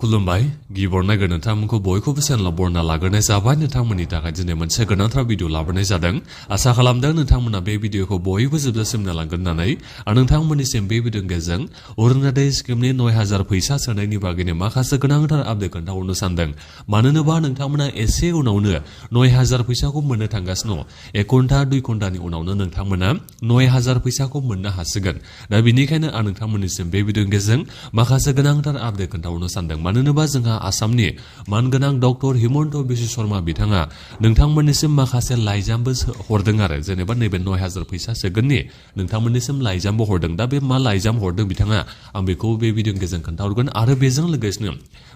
खुलुमबाय गिबियावनो नोंथांमोनखौ बयखौबो चेनेलाव बरना लाग्रोनाय जाबाय नोंथांमोननि थाखाय दिनै मोनसे गोनांथार भिडिअ लाबोनाय जादों आसा खालामदों नोंथांमोना बे भिडिअखौ बयबो जोबजासिम नायलांगोन होननानै आरो नोंथांमोननिसिम बे भिडिअनि गेजेरजों अरुणोदय स्किमनि 9000 फैसा सोनायनि बागैनो माखासे गोनांथार आपडेट खोन्थाहरनो सानदों मानोना नोंथांमोना एसे उनावनो 9000 फैसाखौ मोननो थांगासिनो दं 1 घन्टा 2 घन्टानि उनावनो नोंथांमोना 9000 फैसाखौ मोननो हासिगोन दा बेनिखायनो आं नोंथांमोननिसिम बे भिडिअनि गेजेरजों माखासे गोनांथार आपडेट खोन्थाहरनो सानदों मानोना जोंहा आसामनि मानगोनां डक्टर हिमन्त बिश्व शर्मा बिथाङा नोंथांमोननिसिम माखासे लाइजामबो हरदों आरो जेनेबा नैबे 9000 फैसा सोगोननि नोंथांमोननिसिम लाइजामबो हरदों दा बे मा लाइजाम हरदों बिथाङा आं बेखौ बे भिडिअनि गेजेरजों खोन्थाहरगोन आरो बेजों लोगोसेनो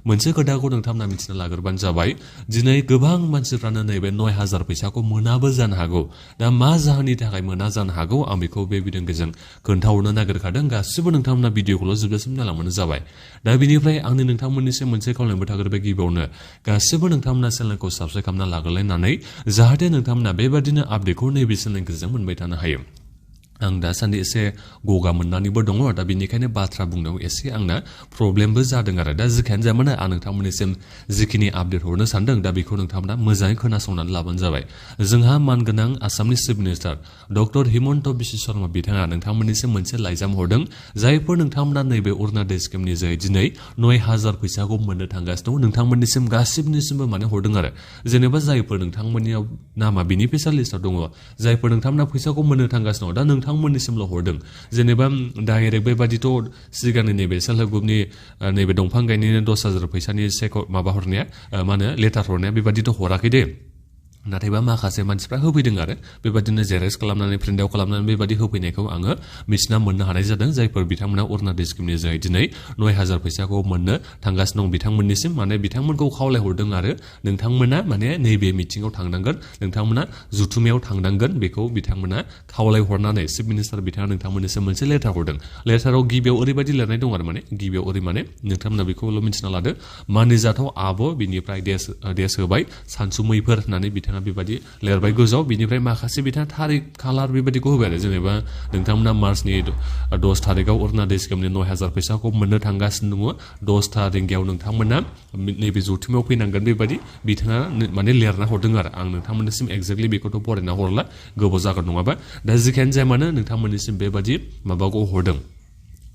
मोनसे खोथाखौ नोंथांमोना मिथिना लाग्रोबानो जाबाय दिनै गोबां मानसिफ्रानो नैबे 9000 फैसाखौ मोनाबो जानो हागौ दा मा जाहोननि थाखाय मोना जानो हागौ आं बेखौ बे भिडिअनि गेजेरजों खोन्थाहरनो नागिरखादों गासिबो नोंथांमोना भिडिअखौल' जोबजासिम नायलांबानो जाबाय दा बेनिफ्राय आंनि नोंथांमोननिसिम मोनसे खावलायनायबो थाग्रोबाय गिबियावनो गासिबो नोंथांमोना चेनेलखौ साबस्क्राइब खालामना लाग्रोलायनानै जाहाथे नोंथांमोना बेबादिनो आपडेटखौ नैबे चेनेलनि गेजेरजों मोनबाय थानो हायो आं दासान्दि एसे गगा मोननानैबो दङ दा बेनिखायनो बाथ्रा बुंनायाव एसे आंना प्रब्लेमबो जादों आरो दा जिखियानो जाया मानो आं नोंथांमोननिसिम जिखिनि आपडेट हरनो सानदों दा बेखौ नोंथांमोना मोजाङै खोनासंनानै लाबानो जाबाय जोंहा मानगोनां आसामनि chief minister doctor Himanta Biswa Sharma बिथाङा नोंथांमोननिसिम मोनसे लाइजाम हरदों जायफोर नोंथांमोना नैबे अरुणोदय स्किमनि जोहै दिनै 9000 फैसाखौ मोननो थांगासिनो दं नोंथांमोननिसिम गासिबनिसिमबो माने हरदों आरो जेनेबा जायफोर नोंथांमोननियाव नामा बेनिफिसियेल लिस्टआव दङ जायफोर नोंथांमोना फैसाखौ मोननो थांगासिनो दं दा नोंथांमोननिसिमल' हरदों जेनेबा डाइरेक्ट बेबादिथ' सिगांनि नैबे सेल्फ हेल्प ग्रुपनि नैबे दंफां गायनायनि 10000 फैसानि माबा हरनाया मा होनो लेटार हरनाया बेबादिथ' हराखै दे नाथायबा माखासे मानसिफ्रा होफैदों आरो बेबादिनो जेरेक्स खालामनानै प्रिन्ट आउट खालामनानै बेबादि होफैनायखौ आङो मिथिना मोननो हानाय जादों जायफोर बिथांमोना अरुणोदय स्किमनि जोहै दिनै 9000 फैसाखौ मोननो थांगासिनो दं बिथांमोननिसिम माने बिथांमोनखौ खावलायहरदों आरो नोंथांमोना माने नैबे मिटिङाव थांनांगोन नोंथांमोना जुथुमायाव थांनांगोन बेखौ बिथांमोना खावलायहरनानै चिफ मिनिस्टार बिथाङा नोंथांमोननिसिम मोनसे लेटार हरदों लेटाराव गिबियाव ओरैबायदि लिरनाय दं आरो माने गिबियाव ओरै माने नोंथांमोना बेखौल' मिथिना लादो मानिजाथाव आब' बिनिफ्राय देश होबाय सानसुमैफोर होननानै बिथाङा बेबायदि लिरबाय गोजौआव बिनिफ्राय माखासे बिथाङा थारिख खालार बेबायदिखौ होबाय आरो जेनेबा नोंथांमोना मार्चनि 10 थारिखआव अरुणोदय स्किमनि 9000 फैसाखौ मोननो थांगासिनो दङ 10 रिंगायाव नोंथांमोना नैबे जथुमायाव फैनांगोन बेबायदि बिथाङा माने लिरना हरदों आरो आं नोंथांमोननिसिम एक्जेक्टलि बेखौथ' फरायना हरला गोबाव जागोन नङाबा दा जिखियानो जाया मानो नोंथांमोननिसिम बेबायदि माबाखौ हरदों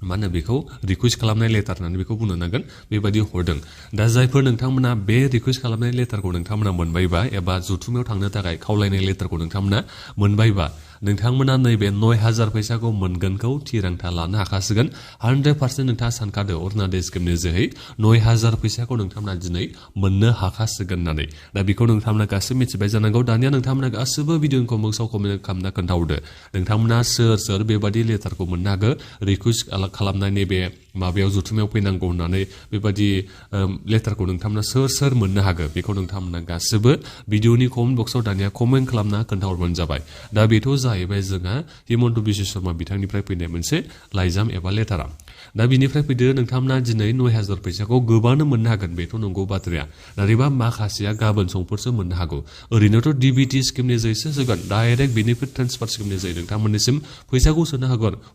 मा होनो बेखौ रिकुवेस्ट खालामनाय लेटार होननानै बेखौ बुंनो नांगोन बेबायदि हरदों दा जायफोर नोंथांमोना बे रिकुवेस्ट खालामनाय लेटारखौ नोंथांमोना मोनबायबा एबा जुथुमायाव थांनो थाखाय खावलायनाय लेटारखौ नोंथांमोना मोनबायबा नोंथांमोना नैबे 9000 फैसाखौ मोनगोनखौ थिरांथा लानो हाखासिगोन 100% नोंथाङा सानखादो अरुणोदय स्किमनि जोहै 9000 फैसाखौ नोंथांमोना दिनै मोननो हाखासिगोन होननानै दा बेखौ नोंथांमोना गासैबो मिथिबाय जानांगौ दानिया नोंथांमोना गासैबो भिडिअखौ मोगसाव कमेन्ट खालामना खोन्थाहरदो नोंथांमोना सोर बेबादि लेटारखौ मोननो हागो रिकुवेस्ट खालामनाय नैबे माबायाव जुथुमायाव फैनांगौ होननानै बेबादि लेटारखौ नोंथांमोना सोर मोननो हागो बेखौ नोंथांमोना गासैबो भिडिअनि कमेन्ट बक्सआव दानिया कमेन्ट खालामना खोन्थाहरबानो जाबाय दा बेथ' जाहैबाय जोंहा हिमन्त बिश्व शर्मा बिथांनिफ्राय फैनाय मोनसे लाइजाम एबा लेटारा दा बिनिफ्राय फैदो नोंथांमोना दिनै 9000 फैसाखौ गोबानो मोननो हागोन बेथ' नंगौ बाथ्राया नाथायबा माखासेया गाबोन समफोरसो मोननो हागौ ओरैनोथ' डिबिटि स्किमनि जोहैसो होगोन डाइरेक्ट बेनिफिट ट्रेन्सफार स्किमनि जोहै नोंथांमोननिसिम फैसाखौ सोनो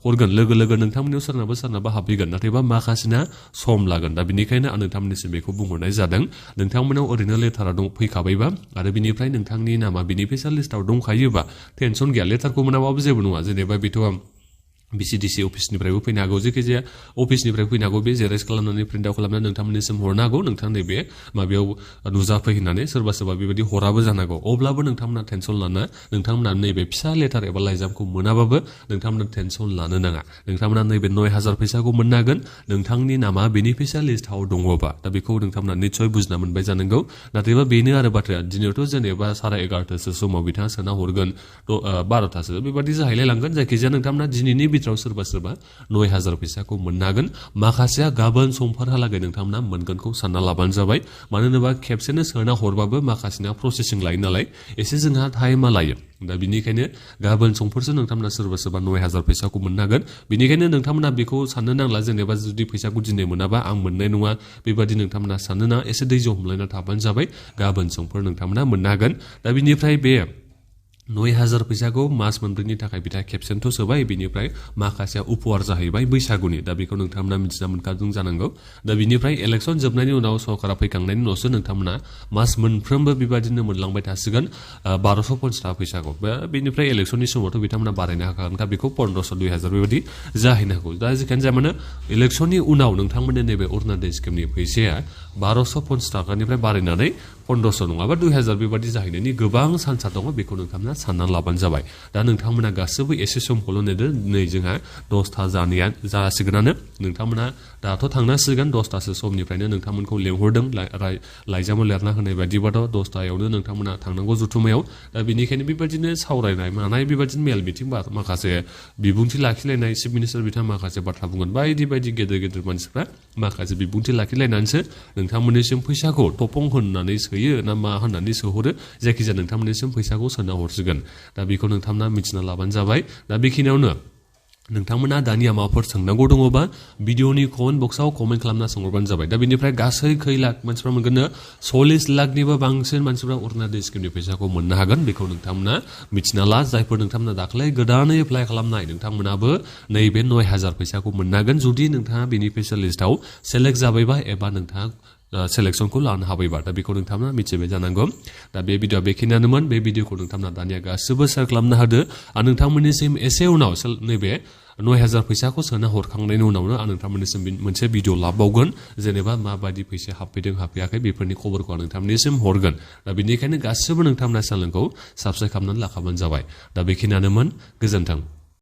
हरगोन लोगो नोंथांमोननियाव सोरनाबा हाबफैगोन नाथायबा माखासेना सम लागोन दा बेनिखायनो आं नोंथांमोननिसिम बेखौ बुंहरनाय जादों नोंथांमोनाव ओरैनो लेटारा फैखाबायबा आरो बिनिफ्राय नोंथांनि नामा बेनिफिसियेल लिस्टआव दंखायोबा टेनसन गैया लेटारखौ मोनाबाबो जेबो नङा जेनेबा बेथ' बिसिडिसि अफिसनिफ्रायबो फैनो हागौ जायखिजाया अफिसनिफ्राय फैनो हागौ बे जेरेक्स खालामनानै प्रिन्ट आउट खालामनानै नोंथांमोननिसिम हरनो हागौ नोंथां नैबे माबायाव नुजाफै होननानै सोरबा बेबायदि हराबो जानो हागौ अब्लाबो नोंथांमोना टेनसन लाना नोंथांमोना नैबे फिसा लेटार एबा लाइजामखौ मोनाबाबो नोंथांमोना टेनसन लानो नाङा नोंथांमोना नैबे 9000 फैसाखौ मोननो हागोन नोंथांनि नामा बेनिफिसियेल लिस्टआव दङबा दा बेखौ नोंथांमोना निस्सय बुजिना मोनबाय जानांगौ नाथायबा बेनो आरो बाथ्राया दिनैथ' जेनेबा 11:30 समाव बिथाङा सोना हरगोन 12थासो बेबायदि जाहैलाय लांगोन जायखिजाया नोंथांमोना दिनैनि बिथोराव सोरबा 9000 फैसाखौ मोननो हागोन माखासेया गाबोन समफोरहालागै नोंथांमोना मोनगोनखौ सानना लाबानो जाबाय मानो होनोबा खेबसेनो सोना हरबाबो माखासेना प्रसेसिं लायो नालाय एसे जोंहा टाइमा लायो दा बिनिखायनो गाबोन समफोरसो नोंथांमोना सोरबा 9000 फैसाखौ मोननो हागोन बिनिखायनो नोंथांमोना बेखौ साननो नांला जेनेबा जुदि फैसाखौ दिनै मोनाबा आं मोननाय नङा बेबादि नोंथांमोना साननो नाङा एसे दैज' हमलायना थाबानो जाबाय गाबोन समफोर नोंथांमोना मोननो हागोन दा बिनिफ्राय बे 9000 फैसाखौ मास मोनब्रैनि थाखाय बिथा खेबसेनथ' सोबाय बिनिफ्राय माखासेया उपहार जाहैबाय बैसागुनि दा बेखौ नोंथांमोना मिथिना मोनखादों जानांगौ दा बिनिफ्राय इलेक्सन जोबनायनि उनाव सरकारा फैखांनायनि उनावसो नोंथांमोना मास मोनफ्रोमबो बेबादिनो मोनलांबाय थासिगोन 1250 थाखा फैसाखौ बेनिफ्राय इलेक्सननि समावथ' बिथांमोना बारायनो हाखागोनखा बेखौ 1500 2000 बेबायदि जाहैनो हागौ दा जेखियानो जाया मानो इलेक्सननि उनाव नोंथांमोननि नैबे अरुणाचल स्किमनि फैसाया 1250 थाखानिफ्राय बारायनानै 1500 नङाबा 2000 बेबादि जाहैनायनि गोबां चान्सआ दङ बेखौ नोंथांमोना साननानै लाबानो जाबाय दा नोंथांमोना गासैबो एसे समखौल' नेदो नै जोंहा 10था जासिगोनानो नोंथांमोना दाथ' थांनांसिगोन 10थासो समनिफ्रायनो नोंथांमोनखौ लेंहरदों लाइजामाव लिरना होनाय बायदिबाथ' 10थायावनो नोंथांमोना थांनांगौ जुथुमायाव दा बेनिखायनो बेबायदिनो सावरायनाय मानाय बेबायदिनो मेल मिटिं बा माखासे बिबुंथि लाखिलायनाय चिफ मिनिस्टार बिथाङा माखासे बाथ्रा बुंगोन बायदि बायदि गेदेर गेदेर मानसिफ्रा माखासे बिबुंथि लाखिलायनानैसो नोंथांमोननिसिम फैसाखौ थपं होननानै सोयो ना मा होननानै सोहरो जायखिजाया नोंथांमोननिसिम फैसाखौ सोना हरसिगोन दा बेखौ नोंथांमोना मिथिना लाबानो जाबाय दा बेखिनियावनो नोंथांमोना दानिया माबाफोर सोंनांगौ दङबा भिडिअनि कमेन्ट बक्सआव कमेन्ट खालामना सोंहरबानो जाबाय दा बेनिफ्राय गासै खै लाख मानसिफ्रा मोनगोन 40 लाखनिबो बांसिन मानसिफ्रा अरुणाचल स्किमनि फैसाखौ मोननो हागोन बेखौ नोंथांमोना मिथिना ला जायफोर नोंथांमोना दाख्लै गोदानै एप्लाइ खालामनाय नोंथांमोनाबो नैबे 9000 फैसाखौ मोननो हागोन जुदि नोंथाङा बेनिफिसियारि लिस्टआव सेलेक्ट जाबायबा एबा नोंथाङा सेलेक्सनखौ लानो हाबायबा दा बेखौ नोंथांमोना मिथिबाय जानांगौ दा बे भिडिअआ बेखिनियानोमोन बे भिडिअखौ नोंथांमोना दानिया गासिबो शेयार खालामनो हादो आरो नोंथांमोननिसिम एसे उनाव नैबे 9000 फैसाखौ सोना हरखांनायनि उनावनो आं नोंथांमोननिसिम मोनसे भिडिअ लाबावगोन जेनेबा माबायदि फैसा हाबफैदों हाबफैयाखै बेफोरनि खबरखौ आं नोंथांमोननिसिम हरगोन दा बेनिखायनो गासिबो नोंथांमोना चेनेलखौ साबस्क्राइब खालामनानै लाखाबानो जाबाय दा बेखिनियानोमोन गोजोन्थों